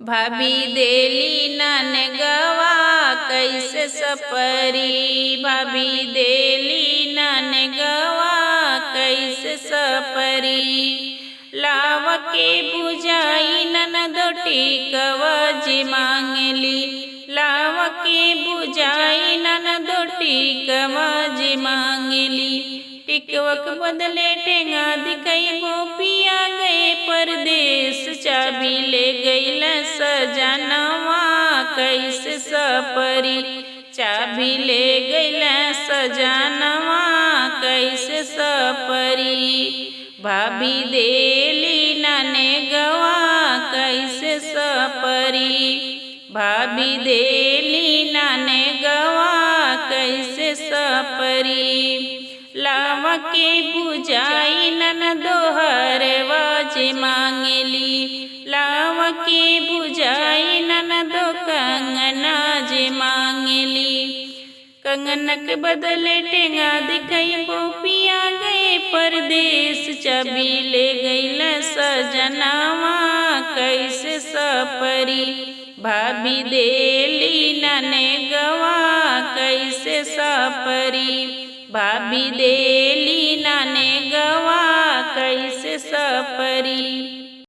भाभी देली नाने गवा कैसे सपरी। भाभी देली नाने गवा कैसे सपरी। लाव के बुझाई ननदो टिकवा जी मांगली। लाव के बुझाई ननदो टिकवा जी मांगली। टिकवक बदले टेंगा दिखई गोपिया गए परदेश। चाबी ले गईल सजनवा कैसे सपरी। चाबी ले गईल सजनवा कैसे सपरी। भाभी देली नाने गवा कैसे सपरी। भाभी देली नाने गवा कैसे सपरी। लाव के बुझाई ननदो हरवा जी मांगली। लाव के बुझाई ननदो कंगना जी मांगली। कंगनक बदले टेंगा दिखई गोपिया गए परदेश। चाबी ले गईल सजनवा कैसे सपरी। भाभी देली नाने गवा कैसे सपरी। भाभी देली नाने गवा कैसे सपरी।